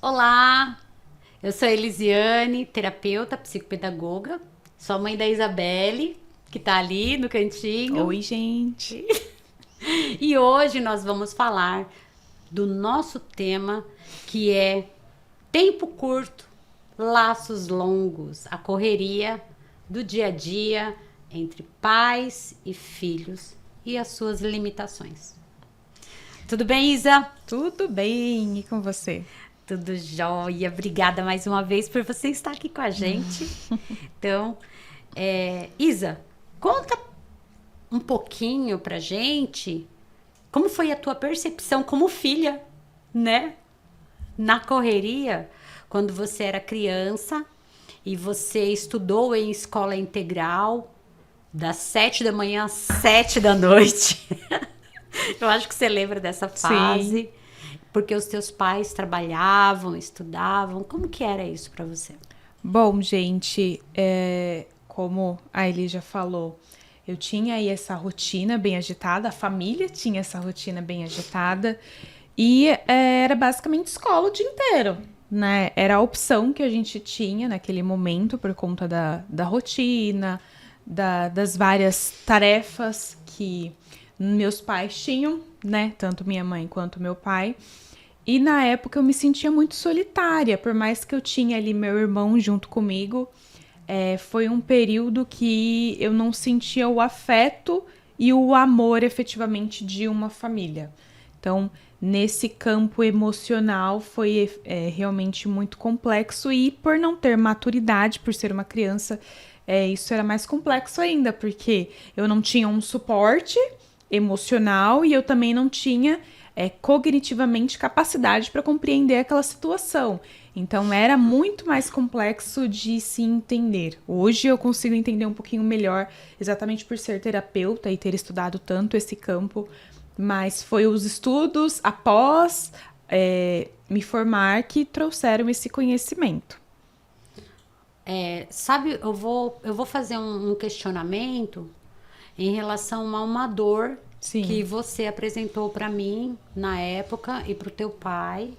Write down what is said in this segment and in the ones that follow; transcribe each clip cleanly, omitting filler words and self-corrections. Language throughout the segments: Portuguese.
Olá, eu sou a Elisiane, terapeuta, psicopedagoga. Sou a mãe da Isabelle, que tá ali no cantinho. Oi, gente. E hoje nós vamos falar do nosso tema, que é tempo curto, laços longos, a correria do dia a dia entre pais e filhos e as suas limitações. Tudo bem, Isa? Tudo bem? E com você? Tudo jóia. Obrigada mais uma vez por você estar aqui com a gente. Então, Isa, conta um pouquinho pra gente como foi a tua percepção como filha, né? Na correria, quando você era criança e você estudou em escola integral, das 7 da manhã às 7 da noite. Eu acho que você lembra dessa Sim. fase, porque os teus pais trabalhavam, estudavam. Como que era isso pra você? Bom, gente, como a Eli já falou, eu tinha aí essa rotina bem agitada, a família tinha essa rotina bem agitada, e era basicamente escola o dia inteiro, né? Era a opção que a gente tinha naquele momento por conta da rotina, das várias tarefas que meus pais tinham, né? Tanto minha mãe quanto meu pai. E na época eu me sentia muito solitária, por mais que eu tinha ali meu irmão junto comigo. Foi um período que eu não sentia o afeto e o amor efetivamente de uma família. Então, nesse campo emocional foi realmente muito complexo e por não ter maturidade, por ser uma criança, isso era mais complexo ainda, porque eu não tinha um suporte emocional e eu também não tinha cognitivamente capacidade para compreender aquela situação. Então era muito mais complexo de se entender. Hoje eu consigo entender um pouquinho melhor, exatamente por ser terapeuta e ter estudado tanto esse campo, mas foi os estudos após me formar que trouxeram esse conhecimento. Sabe, eu vou fazer um questionamento em relação a uma dor que Sim. você apresentou para mim na época e para o teu pai,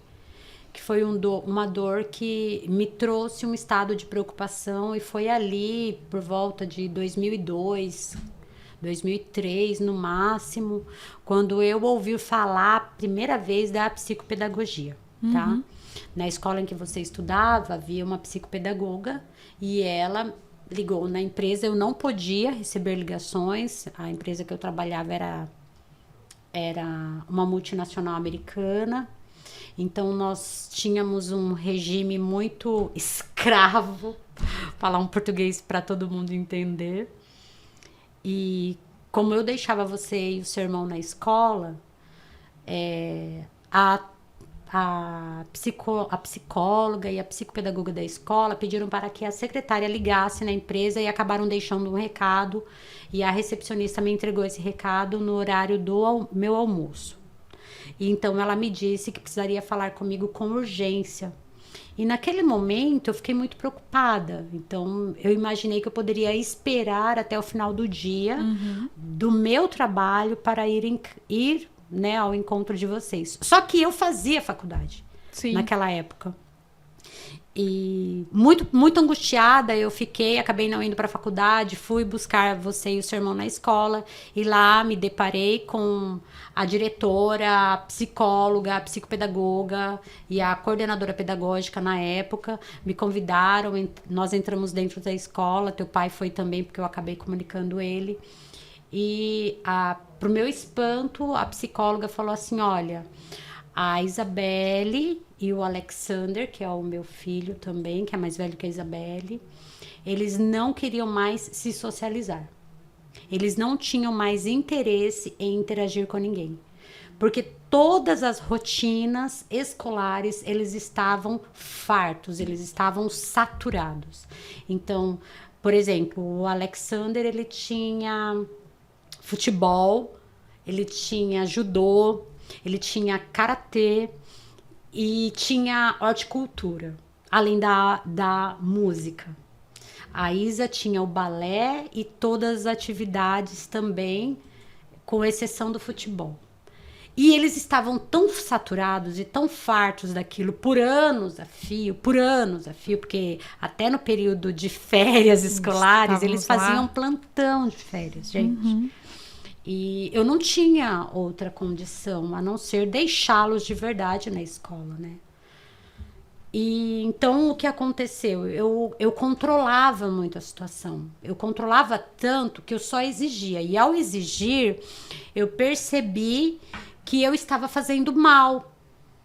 que foi uma dor que me trouxe um estado de preocupação e foi ali por volta de 2002, 2003 no máximo, quando eu ouvi falar a primeira vez da psicopedagogia, tá? Na escola em que você estudava, havia uma psicopedagoga e ela ligou na empresa. Eu não podia receber ligações. A empresa que eu trabalhava era uma multinacional americana. Então nós tínhamos um regime muito escravo, falar um português para todo mundo entender. E como eu deixava você e o seu irmão na escola, a a psicóloga e a psicopedagoga da escola pediram para que a secretária ligasse na empresa e acabaram deixando um recado. E a recepcionista me entregou esse recado no horário do meu almoço. E então ela me disse que precisaria falar comigo com urgência. E naquele momento eu fiquei muito preocupada. Então eu imaginei que eu poderia esperar até o final do dia do meu trabalho para ir, né, ao encontro de vocês. Só que eu fazia faculdade Sim. naquela época. E muito, muito angustiada eu fiquei, acabei não indo para a faculdade, fui buscar você e o seu irmão na escola e lá me deparei com a diretora, a psicóloga, a psicopedagoga e a coordenadora pedagógica na época. Me convidaram, nós entramos dentro da escola, teu pai foi também porque eu acabei comunicando ele. E pro meu espanto, a psicóloga falou assim: olha, a Isabelle e o Alexander, que é o meu filho também, que é mais velho que a Isabelle, eles não queriam mais se socializar. Eles não tinham mais interesse em interagir com ninguém. Porque todas as rotinas escolares, eles estavam fartos, eles estavam saturados. Então, por exemplo, o Alexander, ele tinha futebol, ele tinha judô, ele tinha karatê e tinha horticultura, além da música. A Isa tinha o balé e todas as atividades também, com exceção do futebol. E eles estavam tão saturados e tão fartos daquilo por anos a fio, porque até no período de férias escolares, eles faziam plantão de férias, gente. E eu não tinha outra condição a não ser deixá-los de verdade na escola, né? E então o que aconteceu? Eu controlava muito a situação. Eu controlava tanto que eu só exigia. E ao exigir, eu percebi que eu estava fazendo mal,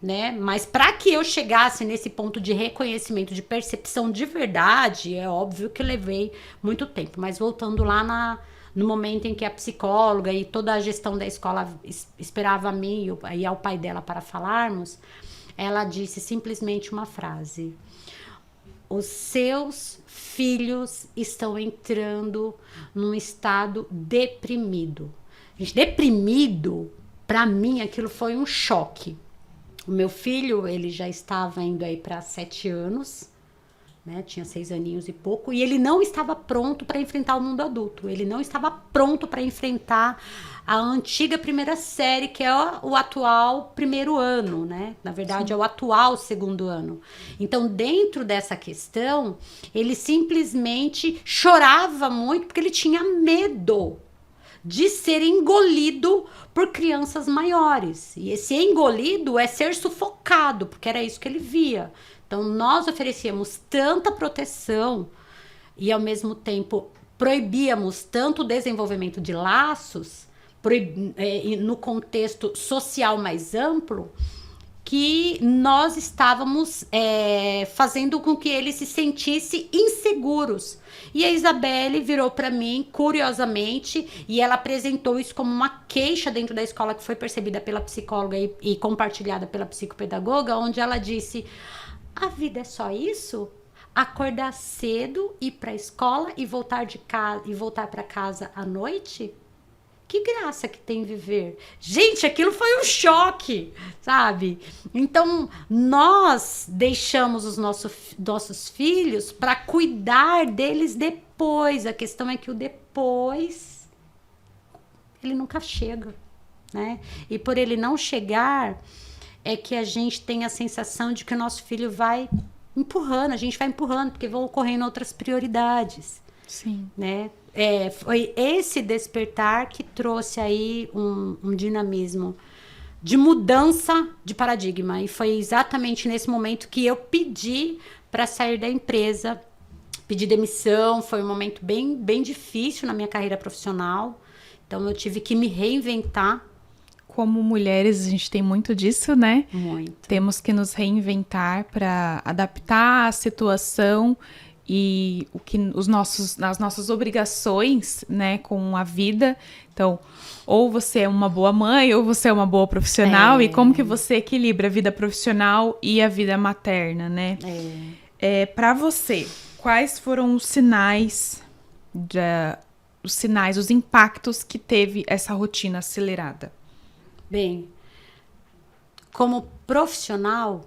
né? Mas para que eu chegasse nesse ponto de reconhecimento, de percepção de verdade, é óbvio que eu levei muito tempo. Mas voltando lá no momento em que a psicóloga e toda a gestão da escola esperava a mim e ao pai dela para falarmos, ela disse simplesmente uma frase: os seus filhos estão entrando num estado deprimido. Gente, deprimido, para mim, aquilo foi um choque. O meu filho, ele já estava indo aí para 7 anos, né? Tinha 6 aninhos e pouco, e ele não estava pronto para enfrentar o mundo adulto. Ele não estava pronto para enfrentar a antiga primeira série, que é o atual primeiro ano, né? Na verdade, sim, é o atual segundo ano. Então, dentro dessa questão, ele simplesmente chorava muito porque ele tinha medo de ser engolido por crianças maiores. E esse engolido é ser sufocado, porque era isso que ele via. Então, nós oferecíamos tanta proteção e, ao mesmo tempo, proibíamos tanto o desenvolvimento de laços no contexto social mais amplo, que nós estávamos fazendo com que ele se sentisse inseguros. E a Isabelle virou para mim, curiosamente, e ela apresentou isso como uma queixa dentro da escola, que foi percebida pela psicóloga e compartilhada pela psicopedagoga, onde ela disse: a vida é só isso? Acordar cedo, ir para a escola e voltar para casa à noite? Que graça que tem viver. Gente, aquilo foi um choque, sabe? Então, nós deixamos os nossos filhos para cuidar deles depois. A questão é que o depois, ele nunca chega, né? E por ele não chegar, é que a gente tem a sensação de que o nosso filho vai empurrando, a gente vai empurrando, porque vão ocorrendo outras prioridades. Sim. Né? Foi esse despertar que trouxe aí um dinamismo de mudança de paradigma. E foi exatamente nesse momento que eu pedi para sair da empresa, pedi demissão. Foi um momento bem, bem difícil na minha carreira profissional. Então, eu tive que me reinventar. Como mulheres, a gente tem muito disso, né? Muito. Temos que nos reinventar para adaptar a situação e as nossas obrigações, né, com a vida. Então, ou você é uma boa mãe, ou você é uma boa profissional, e como que você equilibra a vida profissional e a vida materna, né? Para você, quais foram os sinais, os impactos que teve essa rotina acelerada? Bem, como profissional,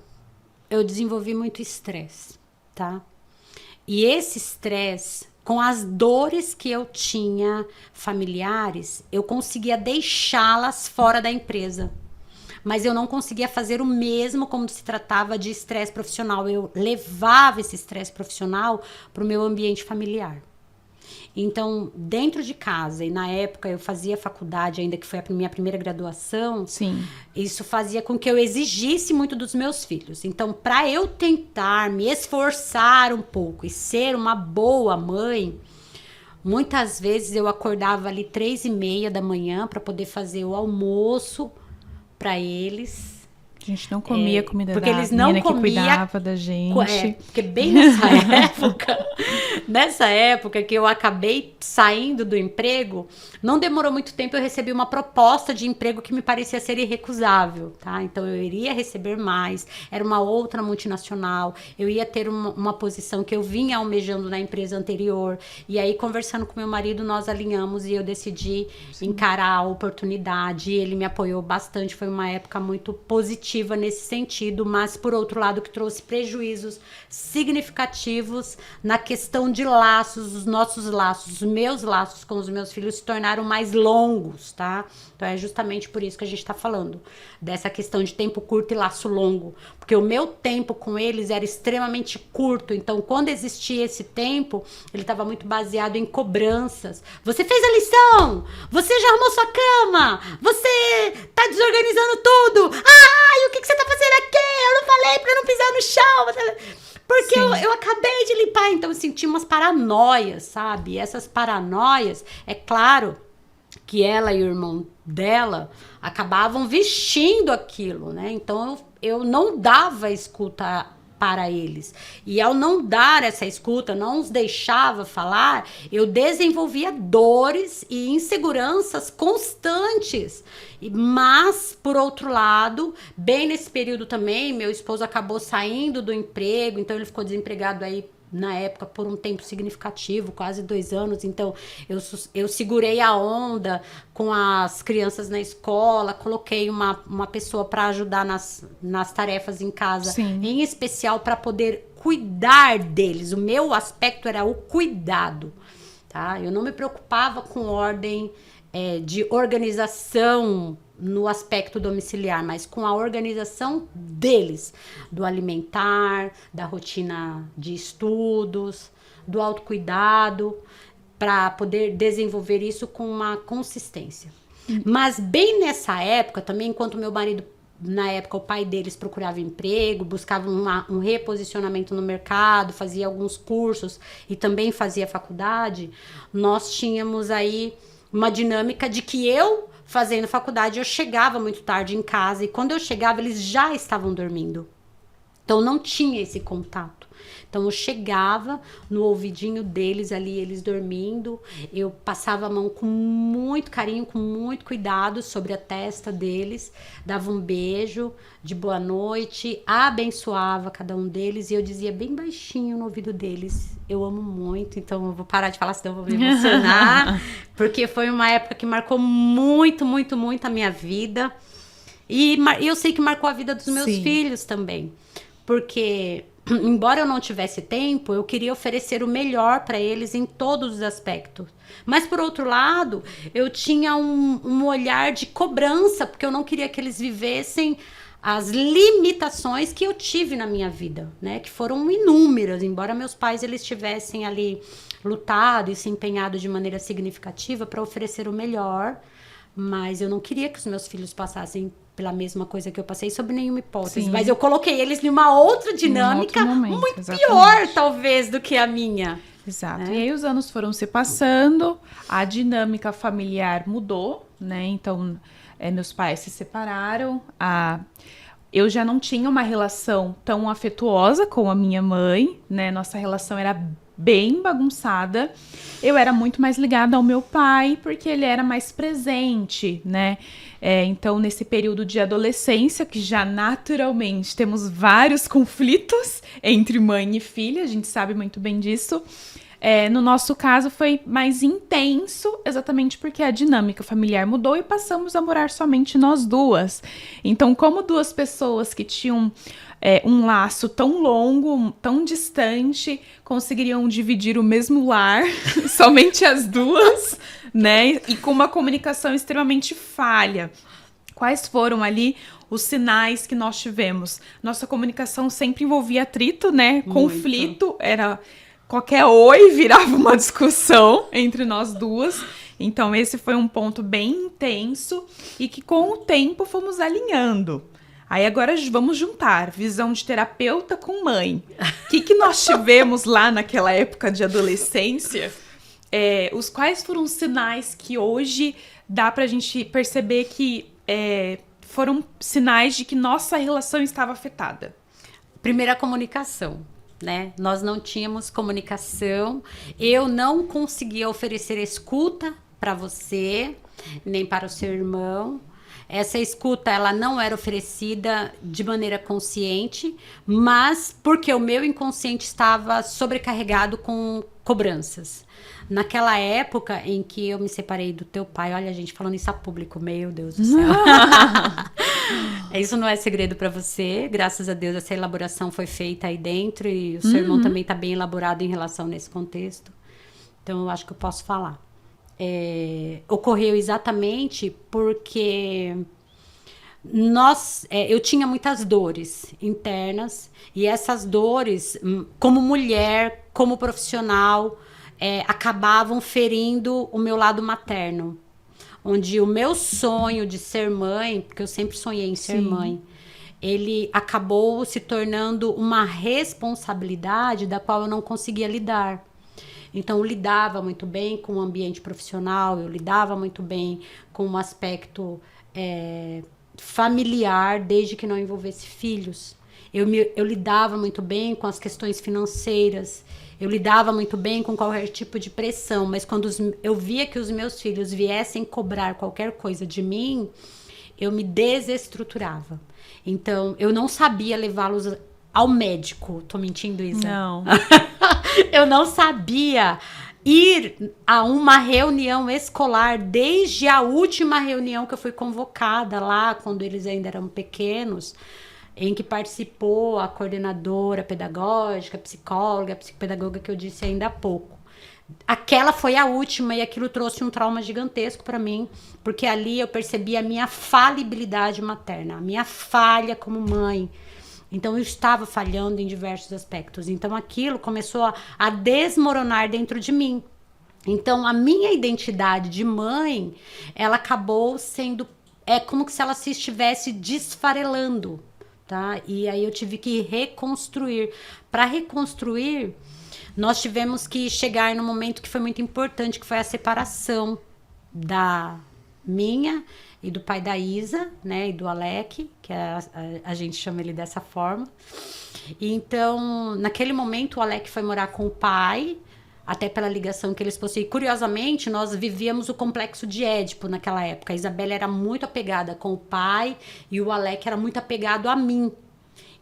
eu desenvolvi muito estresse, tá? E esse estresse, com as dores que eu tinha familiares, eu conseguia deixá-las fora da empresa. Mas eu não conseguia fazer o mesmo como se tratava de estresse profissional. Eu levava esse estresse profissional para o meu ambiente familiar. Então, dentro de casa, e na época eu fazia faculdade ainda, que foi a minha primeira graduação, sim, isso fazia com que eu exigisse muito dos meus filhos. Então, para eu tentar me esforçar um pouco e ser uma boa mãe, muitas vezes eu acordava ali 3h30 da manhã para poder fazer o almoço para eles. A gente não comia comida porque da eles não menina comia, que cuidava da gente. Porque bem nessa época que eu acabei saindo do emprego, não demorou muito tempo, eu recebi uma proposta de emprego que me parecia ser irrecusável, tá? Então eu iria receber mais, era uma outra multinacional, eu ia ter uma posição que eu vinha almejando na empresa anterior, e aí conversando com meu marido, nós alinhamos e eu decidi encarar a oportunidade, e ele me apoiou bastante, foi uma época muito positiva positiva nesse sentido, mas por outro lado que trouxe prejuízos significativos na questão de laços, os nossos laços, os meus laços com os meus filhos se tornaram mais longos, tá? Então é justamente por isso que a gente tá falando dessa questão de tempo curto e laço longo, porque o meu tempo com eles era extremamente curto, então quando existia esse tempo, ele estava muito baseado em cobranças. Você fez a lição? Você já arrumou sua cama? Você tá desorganizando tudo? Ah, e o que você tá fazendo aqui? Eu não falei pra não pisar no chão. Porque eu acabei de limpar, então eu senti umas paranoias, sabe? E essas paranoias, é claro que ela e o irmão dela acabavam vestindo aquilo, né? Então eu não dava escuta para eles. E ao não dar essa escuta, não os deixava falar, eu desenvolvia dores e inseguranças constantes. Mas, por outro lado, bem nesse período também, meu esposo acabou saindo do emprego, então ele ficou desempregado aí na época por um tempo significativo, quase 2 anos. Então eu segurei a onda com as crianças na escola, coloquei uma pessoa para ajudar nas tarefas em casa, Sim. em especial para poder cuidar deles. O meu aspecto era o cuidado, tá? Eu não me preocupava com ordem de organização no aspecto domiciliar, mas com a organização deles, do alimentar, da rotina de estudos, do autocuidado, para poder desenvolver isso com uma consistência. Mas bem nessa época, também enquanto meu marido, na época o pai deles procurava emprego, buscava um reposicionamento no mercado, fazia alguns cursos e também fazia faculdade, nós tínhamos aí uma dinâmica de que eu, fazendo faculdade, eu chegava muito tarde em casa e quando eu chegava eles já estavam dormindo. Então não tinha esse contato. Então eu chegava no ouvidinho deles ali, eles dormindo, eu passava a mão com muito carinho, com muito cuidado sobre a testa deles, dava um beijo de boa noite, abençoava cada um deles e eu dizia bem baixinho no ouvido deles: eu amo muito. Então eu vou parar de falar, senão eu vou me emocionar, porque foi uma época que marcou muito, muito, muito a minha vida e eu sei que marcou a vida dos meus filhos também, porque embora eu não tivesse tempo, eu queria oferecer o melhor para eles em todos os aspectos. Mas, por outro lado, eu tinha um olhar de cobrança, porque eu não queria que eles vivessem as limitações que eu tive na minha vida, né? Que foram inúmeras, embora meus pais eles tivessem ali lutado e se empenhado de maneira significativa para oferecer o melhor, mas eu não queria que os meus filhos passassem pela mesma coisa que eu passei, sob nenhuma hipótese. Sim. Mas eu coloquei eles numa outra dinâmica momento, muito exatamente. pior, talvez, do que a minha. Exato. E aí os anos foram se passando, a dinâmica familiar mudou, né? Então, meus pais se separaram, eu já não tinha uma relação tão afetuosa com a minha mãe, né? Nossa relação era bem bagunçada. Eu era muito mais ligada ao meu pai, porque ele era mais presente, né? Então, nesse período de adolescência, que já naturalmente temos vários conflitos entre mãe e filha, a gente sabe muito bem disso. No nosso caso, foi mais intenso, exatamente porque a dinâmica familiar mudou e passamos a morar somente nós duas. Então, como duas pessoas que tinham um laço tão longo, tão distante, conseguiriam dividir o mesmo lar, somente as duas, né? E com uma comunicação extremamente falha. Quais foram ali os sinais que nós tivemos? Nossa comunicação sempre envolvia atrito, né? Conflito, era... Qualquer oi virava uma discussão entre nós duas. Então, esse foi um ponto bem intenso e que, com o tempo, fomos alinhando. Aí, agora, vamos juntar visão de terapeuta com mãe. O que nós tivemos lá naquela época de adolescência? Quais foram os sinais que hoje dá pra gente perceber que foram sinais de que nossa relação estava afetada? Primeiro, a comunicação. Né? Nós não tínhamos comunicação, eu não conseguia oferecer escuta para você, nem para o seu irmão. Essa escuta, ela não era oferecida de maneira consciente, mas porque o meu inconsciente estava sobrecarregado com cobranças. Naquela época em que eu me separei do teu pai, olha a gente falando isso a público, meu Deus do céu. Isso não é segredo para você. Graças a Deus, essa elaboração foi feita aí dentro e o seu irmão também está bem elaborado em relação nesse contexto. Então, eu acho que eu posso falar. Ocorreu exatamente porque eu tinha muitas dores internas e essas dores, como mulher, como profissional, acabavam ferindo o meu lado materno. Onde o meu sonho de ser mãe, porque eu sempre sonhei em ser mãe, ele acabou se tornando uma responsabilidade da qual eu não conseguia lidar. Então, eu lidava muito bem com o ambiente profissional, eu lidava muito bem com o aspecto familiar, desde que não envolvesse filhos. Eu lidava muito bem com as questões financeiras, eu lidava muito bem com qualquer tipo de pressão, mas quando eu via que os meus filhos viessem cobrar qualquer coisa de mim, eu me desestruturava. Então, eu não sabia levá-los ao médico. Tô mentindo, Isa? Não. Eu não sabia ir a uma reunião escolar, desde a última reunião que eu fui convocada lá, quando eles ainda eram pequenos, em que participou a coordenadora pedagógica, a psicóloga, a psicopedagoga que eu disse ainda há pouco. Aquela foi a última e aquilo trouxe um trauma gigantesco para mim, porque ali eu percebi a minha falibilidade materna, a minha falha como mãe. Então, eu estava falhando em diversos aspectos. Então, aquilo começou a desmoronar dentro de mim. Então, a minha identidade de mãe, ela acabou sendo... É como se ela se estivesse desfarelando, tá? E aí, eu tive que reconstruir. Para reconstruir, nós tivemos que chegar no momento que foi muito importante, que foi a separação da minha e do pai da Isa, né, e do Alec, que a gente chama ele dessa forma. E então, naquele momento, o Alec foi morar com o pai, até pela ligação que eles possuíam. Curiosamente, nós vivíamos o complexo de Édipo naquela época. A Isabela era muito apegada com o pai e o Alec era muito apegado a mim.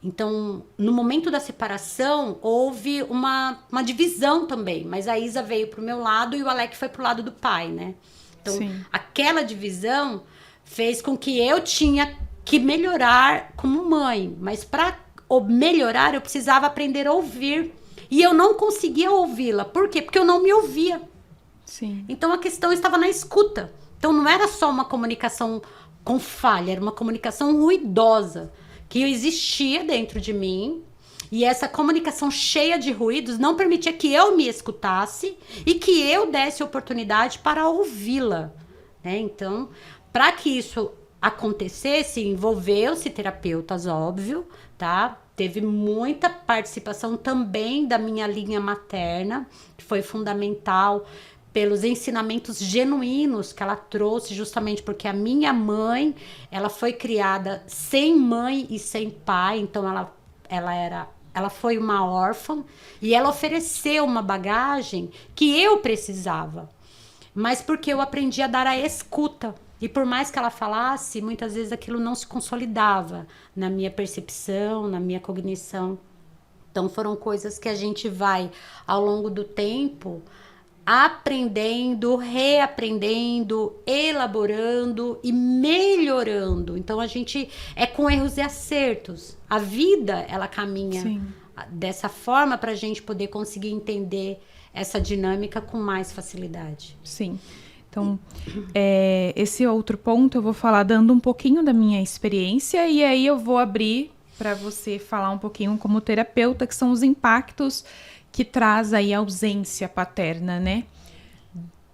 Então, no momento da separação, houve uma divisão também, mas a Isa veio pro meu lado e o Alec foi pro lado do pai, né? Então, aquela divisão fez com que eu tinha que melhorar como mãe. Mas para melhorar, eu precisava aprender a ouvir. E eu não conseguia ouvi-la. Por quê? Porque eu não me ouvia. Sim. Então, a questão estava na escuta. Então, não era só uma comunicação com falha, era uma comunicação ruidosa que existia dentro de mim. E essa comunicação cheia de ruídos não permitia que eu me escutasse e que eu desse oportunidade para ouvi-la, né? Então, para que isso acontecesse, envolveu-se terapeutas, óbvio, tá? Teve muita participação também da minha linha materna, que foi fundamental pelos ensinamentos genuínos que ela trouxe, justamente porque a minha mãe, ela foi criada sem mãe e sem pai, então ela foi uma órfã e ela ofereceu uma bagagem que eu precisava, mas porque eu aprendi a dar a escuta. E por mais que ela falasse, muitas vezes aquilo não se consolidava na minha percepção, na minha cognição. Então foram coisas que a gente vai, ao longo do tempo, aprendendo, reaprendendo, elaborando e melhorando. Então a gente é com erros e acertos. A vida, ela caminha dessa forma para a gente poder conseguir entender essa dinâmica com mais facilidade. Sim. Então, esse outro ponto eu vou falar dando um pouquinho da minha experiência e aí eu vou abrir para você falar um pouquinho como terapeuta, que são os impactos que traz aí a ausência paterna, né?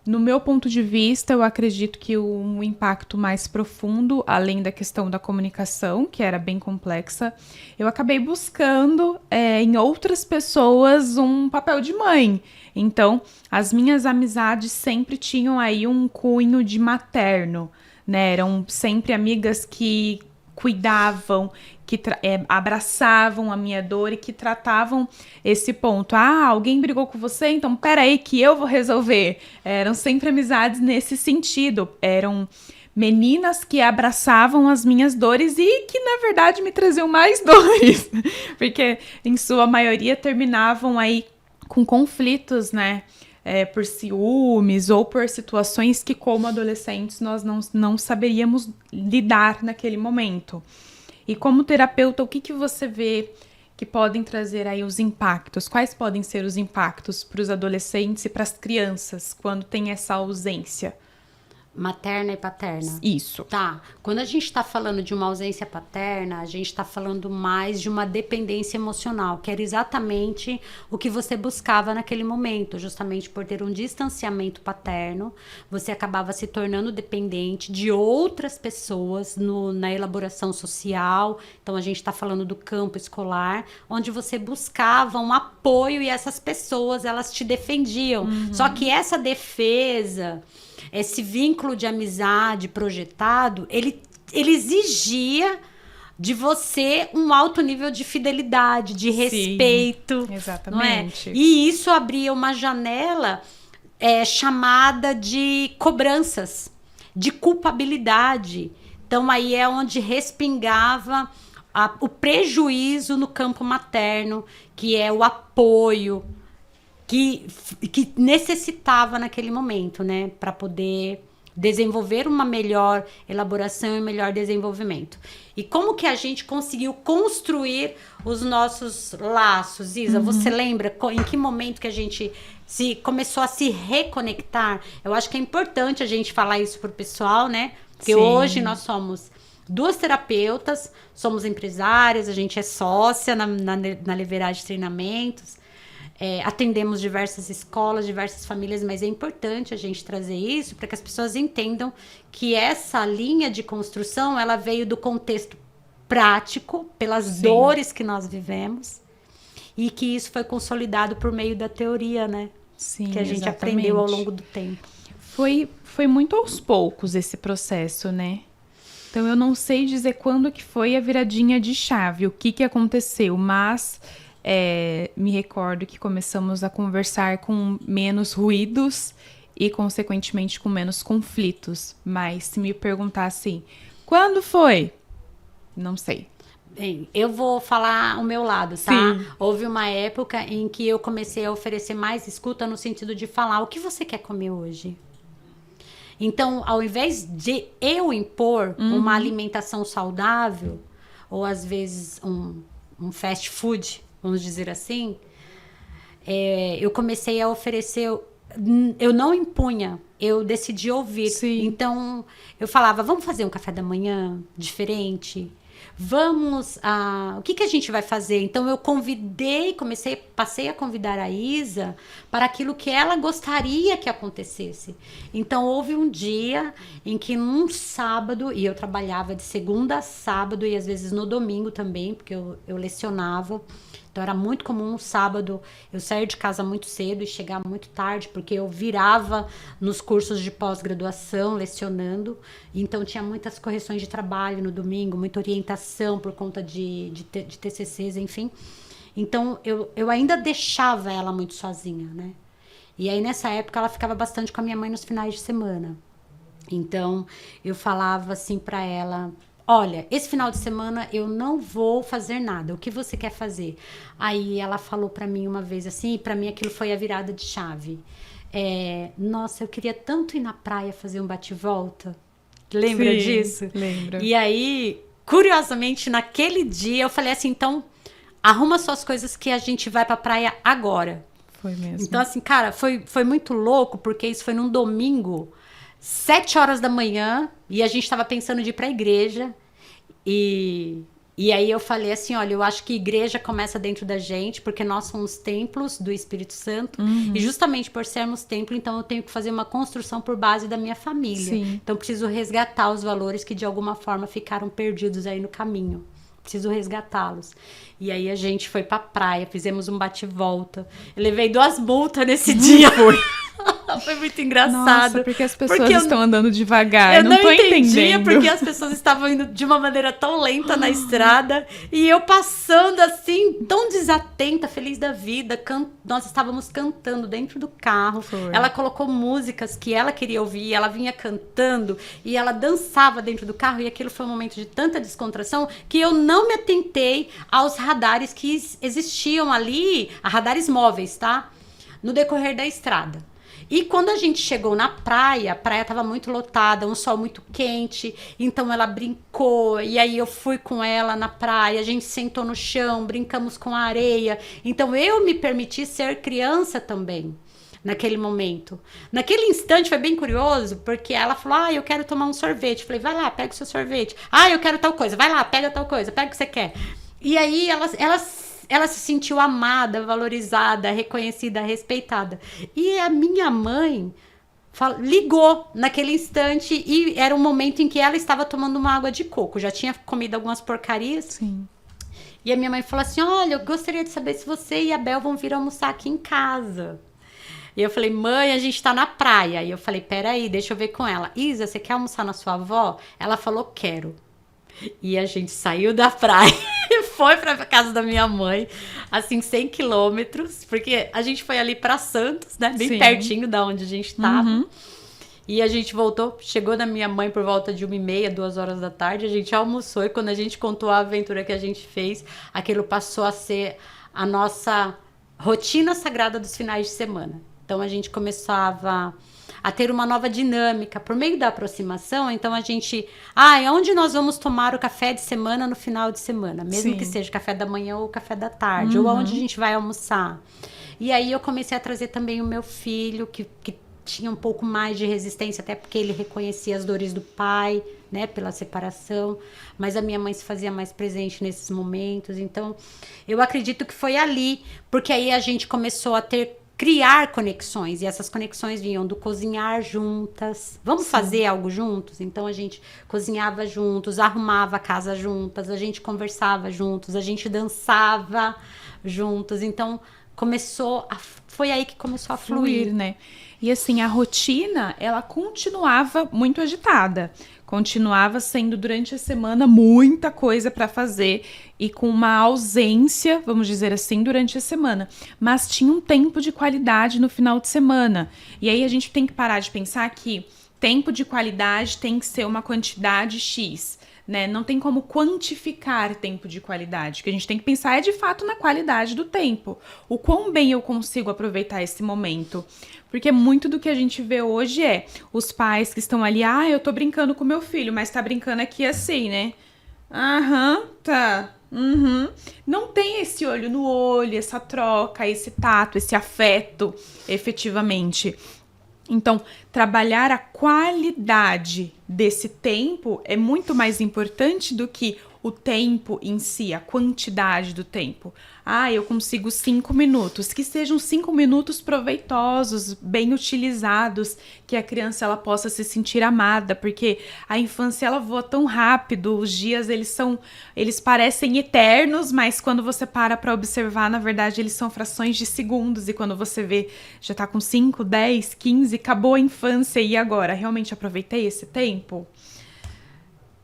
No meu ponto de vista, eu acredito que um impacto mais profundo, além da questão da comunicação, que era bem complexa, eu acabei buscando em outras pessoas um papel de mãe. Então, as minhas amizades sempre tinham aí um cunho de materno, né? Eram sempre amigas que cuidavam, que abraçavam a minha dor e que tratavam esse ponto. Ah, alguém brigou com você? Então, peraí que eu vou resolver. Eram sempre amizades nesse sentido. Eram meninas que abraçavam as minhas dores e que, na verdade, me traziam mais dores. Porque, em sua maioria, terminavam aí com conflitos, né? Por ciúmes ou por situações que, como adolescentes, nós não saberíamos lidar naquele momento. E como terapeuta, o que você vê que podem trazer aí os impactos? Quais podem ser os impactos para os adolescentes e para as crianças quando tem essa ausência? Materna e paterna. Isso. Tá. Quando a gente está falando de uma ausência paterna, a gente está falando mais de uma dependência emocional, que era exatamente o que você buscava naquele momento. Justamente por ter um distanciamento paterno, você acabava se tornando dependente de outras pessoas na elaboração social. Então, a gente está falando do campo escolar, onde você buscava um apoio e essas pessoas, elas te defendiam. Só que essa defesa, esse vínculo de amizade projetado, ele exigia de você um alto nível de fidelidade, de respeito. Exatamente. Não é? E isso abria uma janela chamada de cobranças, de culpabilidade. Então, aí é onde respingava o prejuízo no campo materno, que é o apoio que necessitava naquele momento, né, para poder desenvolver uma melhor elaboração e um melhor desenvolvimento. E como que a gente conseguiu construir os nossos laços, Isa? Você lembra em que momento que a gente começou a se reconectar? Eu acho que é importante a gente falar isso pro pessoal, né? Porque hoje nós somos 2 terapeutas, somos empresárias, a gente é sócia na Leverage Treinamentos. Atendemos diversas escolas, diversas famílias, mas é importante a gente trazer isso para que as pessoas entendam que essa linha de construção, ela veio do contexto prático, pelas dores que nós vivemos, e que isso foi consolidado por meio da teoria, né? Sim, que a gente aprendeu ao longo do tempo. Foi muito aos poucos esse processo, né? Então eu não sei dizer quando que foi a viradinha de chave, o que aconteceu, mas me recordo que começamos a conversar com menos ruídos e, consequentemente, com menos conflitos. Mas se me perguntassem, quando foi? Não sei. Bem, eu vou falar o meu lado, tá? Sim. Houve uma época em que eu comecei a oferecer mais escuta no sentido de falar, o que você quer comer hoje? Então, ao invés de eu impor uma alimentação saudável, ou às vezes um fast food, vamos dizer assim, eu comecei a oferecer, eu não impunha, eu decidi ouvir. Sim. Então, eu falava, vamos fazer um café da manhã diferente? O que a gente vai fazer? Então, eu passei a convidar a Isa para aquilo que ela gostaria que acontecesse. Então, houve um dia em que num sábado, e eu trabalhava de segunda a sábado e às vezes no domingo também, porque eu lecionava. Então, era muito comum no sábado eu sair de casa muito cedo e chegar muito tarde, porque eu virava nos cursos de pós-graduação, lecionando. Então, tinha muitas correções de trabalho no domingo, muita orientação por conta de TCCs, enfim. Então, eu ainda deixava ela muito sozinha, né? E aí, nessa época, ela ficava bastante com a minha mãe nos finais de semana. Então, eu falava assim para ela... Olha, esse final de semana eu não vou fazer nada. O que você quer fazer? Aí ela falou pra mim uma vez assim, e pra mim aquilo foi a virada de chave. Nossa, eu queria tanto ir na praia fazer um bate-volta. Lembra disso? Lembro. E aí, curiosamente, naquele dia eu falei assim, então, arruma suas coisas que a gente vai pra praia agora. Foi mesmo. Então, assim, cara, foi muito louco, porque isso foi num domingo, 7 horas da manhã, e a gente estava pensando de ir para a igreja. E aí eu falei assim, olha, eu acho que igreja começa dentro da gente, porque nós somos templos do Espírito Santo. E justamente por sermos templo, então eu tenho que fazer uma construção por base da minha família. Sim. Então eu preciso resgatar os valores que de alguma forma ficaram perdidos aí no caminho. Preciso resgatá-los. E aí a gente foi pra praia, fizemos um bate-volta. Eu levei 2 multas nesse dia. Foi muito engraçado. Nossa, porque as pessoas estão andando devagar. Eu não tô entendendo. Porque as pessoas estavam indo de uma maneira tão lenta na estrada. E eu passando assim, tão desatenta, feliz da vida. Nós estávamos cantando dentro do carro. Foi. Ela colocou músicas que ela queria ouvir. Ela vinha cantando e ela dançava dentro do carro. E aquilo foi um momento de tanta descontração que eu não me atentei aos radares que existiam ali. Radares móveis, tá? No decorrer da estrada. E quando a gente chegou na praia, a praia estava muito lotada, um sol muito quente, então ela brincou, e aí eu fui com ela na praia, a gente sentou no chão, brincamos com a areia. Então eu me permiti ser criança também. Naquele momento. Naquele instante foi bem curioso, porque ela falou: eu quero tomar um sorvete. Falei: vai lá, pega o seu sorvete. Eu quero tal coisa. Vai lá, pega tal coisa, pega o que você quer. E aí ela se sentiu amada, valorizada, reconhecida, respeitada. E a minha mãe ligou naquele instante e era um momento em que ela estava tomando uma água de coco. Já tinha comido algumas porcarias. Sim. E a minha mãe falou assim: olha, eu gostaria de saber se você e a Bel vão vir almoçar aqui em casa. E eu falei: mãe, a gente tá na praia. E eu falei: peraí, deixa eu ver com ela. Isa, você quer almoçar na sua avó? Ela falou: quero. E a gente saiu da praia e foi pra casa da minha mãe, assim, 100 quilômetros, porque a gente foi ali pra Santos, né? Bem pertinho da onde a gente tava. E a gente voltou, chegou na minha mãe por volta de 1h30, 2h da tarde, a gente almoçou e quando a gente contou a aventura que a gente fez, aquilo passou a ser a nossa rotina sagrada dos finais de semana. Então, a gente começava a ter uma nova dinâmica por meio da aproximação. Então, a gente... onde nós vamos tomar o café de semana no final de semana? Mesmo que seja café da manhã ou café da tarde. Ou aonde a gente vai almoçar. E aí, eu comecei a trazer também o meu filho, que tinha um pouco mais de resistência, até porque ele reconhecia as dores do pai, né, pela separação, mas a minha mãe se fazia mais presente nesses momentos. Então, eu acredito que foi ali, porque aí a gente começou a criar conexões, e essas conexões vinham do cozinhar juntas. Vamos fazer algo juntos? Então a gente cozinhava juntos, arrumava a casa juntas, a gente conversava juntos, a gente dançava juntos. Então foi aí que começou a fluir, né? E assim, a rotina, ela continuava muito agitada. Continuava sendo durante a semana muita coisa para fazer e com uma ausência, vamos dizer assim, durante a semana. Mas tinha um tempo de qualidade no final de semana. E aí a gente tem que parar de pensar que tempo de qualidade tem que ser uma quantidade X. Né? Não tem como quantificar tempo de qualidade. O que a gente tem que pensar é, de fato, na qualidade do tempo. O quão bem eu consigo aproveitar esse momento. Porque muito do que a gente vê hoje é os pais que estão ali, eu tô brincando com meu filho, mas tá brincando aqui assim, né? Tá. Não tem esse olho no olho, essa troca, esse tato, esse afeto, efetivamente. Então, trabalhar a qualidade desse tempo é muito mais importante do que o tempo em si, a quantidade do tempo. Eu consigo 5 minutos. Que sejam 5 minutos proveitosos, bem utilizados, que a criança ela possa se sentir amada, porque a infância ela voa tão rápido, os dias eles parecem eternos, mas quando você para observar, na verdade, eles são frações de segundos, e quando você vê, já tá com 5, 10, 15, acabou a infância, e agora? Realmente aproveitei esse tempo?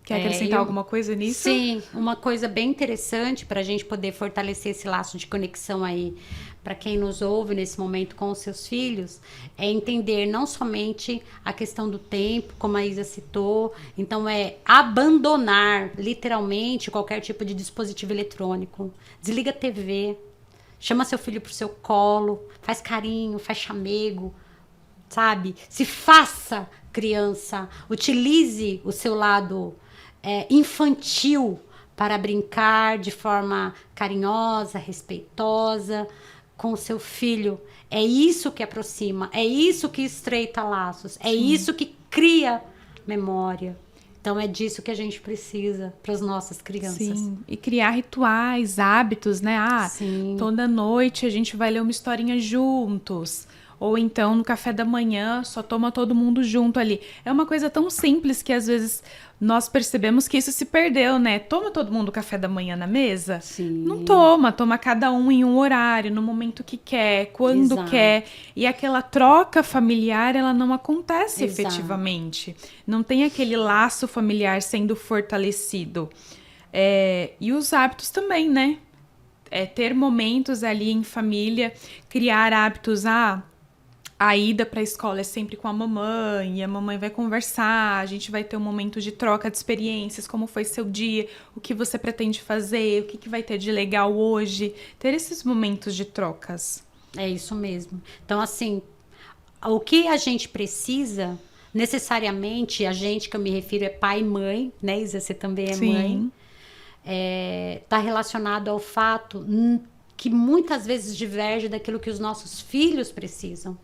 Quer acrescentar alguma coisa nisso? Sim, uma coisa bem interessante para a gente poder fortalecer esse laço de conexão aí, para quem nos ouve nesse momento com os seus filhos, é entender não somente a questão do tempo, como a Isa citou, então é abandonar literalmente qualquer tipo de dispositivo eletrônico. Desliga a TV, chama seu filho pro seu colo, faz carinho, faz chamego, sabe? Se faça criança, utilize o seu lado infantil para brincar de forma carinhosa, respeitosa com o seu filho. É isso que aproxima, é isso que estreita laços, é isso que cria memória. Então é disso que a gente precisa para as nossas crianças. Sim, e criar rituais, hábitos, né? Toda noite a gente vai ler uma historinha juntos. Ou então, no café da manhã, só toma todo mundo junto ali. É uma coisa tão simples que, às vezes, nós percebemos que isso se perdeu, né? Toma todo mundo café da manhã na mesa? Sim. Não toma cada um em um horário, no momento que quer, quando quer. E aquela troca familiar, ela não acontece efetivamente. Não tem aquele laço familiar sendo fortalecido. E os hábitos também, né? Ter momentos ali em família, criar hábitos, a ida para a escola é sempre com a mamãe, e a mamãe vai conversar, a gente vai ter um momento de troca de experiências, como foi seu dia, o que você pretende fazer, o que vai ter de legal hoje, ter esses momentos de trocas. É isso mesmo. Então, assim, o que a gente precisa, necessariamente, a gente que eu me refiro é pai e mãe, né, Isa, você também é mãe, tá relacionado ao fato que muitas vezes diverge daquilo que os nossos filhos precisam.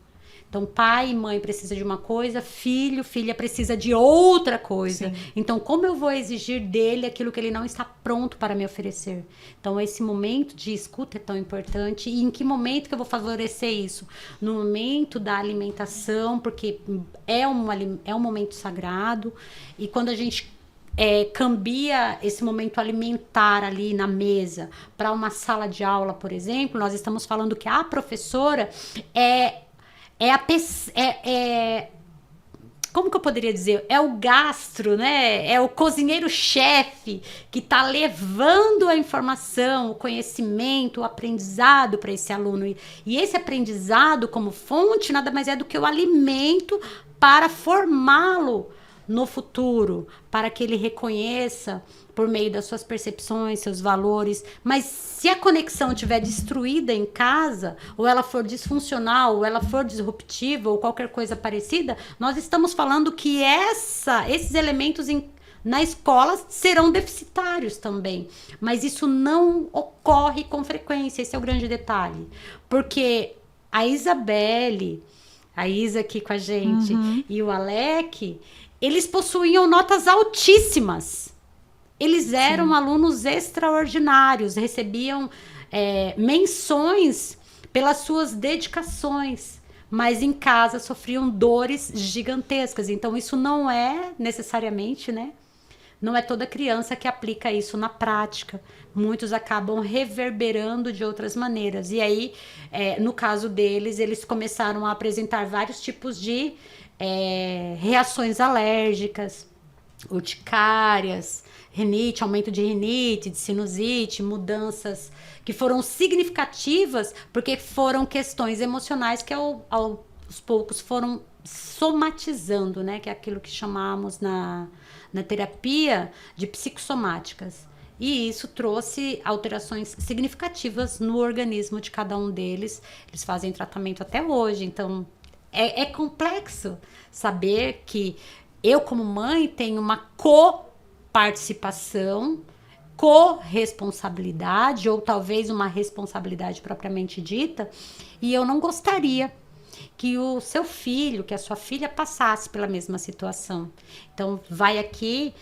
Então, pai e mãe precisam de uma coisa, filha precisa de outra coisa. Sim. Então, como eu vou exigir dele aquilo que ele não está pronto para me oferecer? Então, esse momento de escuta é tão importante. E em que momento que eu vou favorecer isso? No momento da alimentação, porque é um momento sagrado. E quando a gente cambia esse momento alimentar ali na mesa para uma sala de aula, por exemplo, nós estamos falando que a professora como que eu poderia dizer? É o gastro, né? É o cozinheiro-chefe que está levando a informação, o conhecimento, o aprendizado para esse aluno. E esse aprendizado como fonte nada mais é do que o alimento para formá-lo no futuro, para que ele reconheça por meio das suas percepções, seus valores. Mas se a conexão estiver destruída em casa, ou ela for disfuncional, ou ela for disruptiva, ou qualquer coisa parecida, nós estamos falando que esses elementos na escola serão deficitários também. Mas isso não ocorre com frequência, esse é o grande detalhe. Porque a Isabelle, a Isa aqui com a gente, e o Alec, eles possuíam notas altíssimas. Eles eram alunos extraordinários, recebiam menções pelas suas dedicações, mas em casa sofriam dores gigantescas. Então, isso não é necessariamente, né? Não é toda criança que aplica isso na prática. Muitos acabam reverberando de outras maneiras. E aí, no caso deles, eles começaram a apresentar vários tipos de reações alérgicas, urticárias, rinite, aumento de rinite, de sinusite, mudanças que foram significativas porque foram questões emocionais que aos poucos foram somatizando, né? Que é aquilo que chamamos na terapia de psicossomáticas. E isso trouxe alterações significativas no organismo de cada um deles. Eles fazem tratamento até hoje, então é complexo saber que eu, como mãe, tenho uma coparticipação, corresponsabilidade, ou talvez uma responsabilidade propriamente dita, e eu não gostaria que o seu filho, que a sua filha passasse pela mesma situação. Então, vai aqui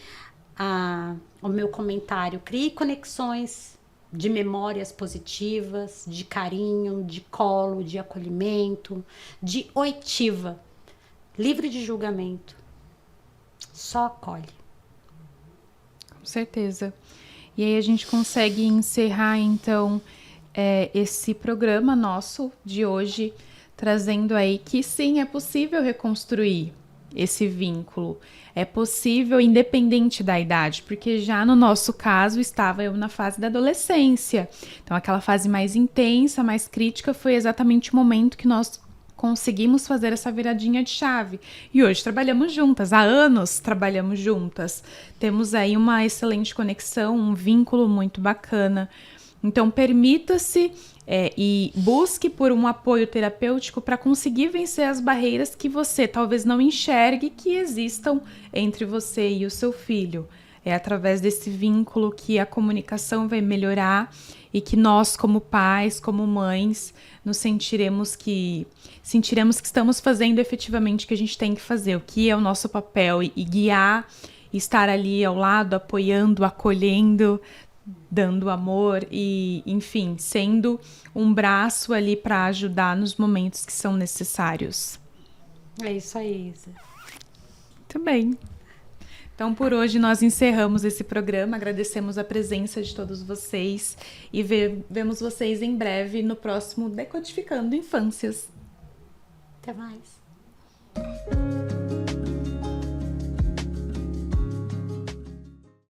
o meu comentário. Crie conexões de memórias positivas, de carinho, de colo, de acolhimento, de oitiva, livre de julgamento. Só acolhe. Com certeza. E aí a gente consegue encerrar, então, esse programa nosso de hoje, trazendo aí que sim, é possível reconstruir esse vínculo. É possível, independente da idade, porque já no nosso caso estava eu na fase da adolescência. Então aquela fase mais intensa, mais crítica, foi exatamente o momento que nós conseguimos fazer essa viradinha de chave. E hoje trabalhamos juntas, há anos trabalhamos juntas. Temos aí uma excelente conexão, um vínculo muito bacana. Então permita-se e busque por um apoio terapêutico para conseguir vencer as barreiras que você talvez não enxergue que existam entre você e o seu filho. É através desse vínculo que a comunicação vai melhorar e que nós, como pais, como mães, nos sentiremos que estamos fazendo efetivamente o que a gente tem que fazer, o que é o nosso papel, e guiar, estar ali ao lado, apoiando, acolhendo, dando amor e, enfim, sendo um braço ali para ajudar nos momentos que são necessários. É isso aí, Isa. Muito bem. Então, por hoje, nós encerramos esse programa, agradecemos a presença de todos vocês e vemos vocês em breve no próximo Decodificando Infâncias. Até mais.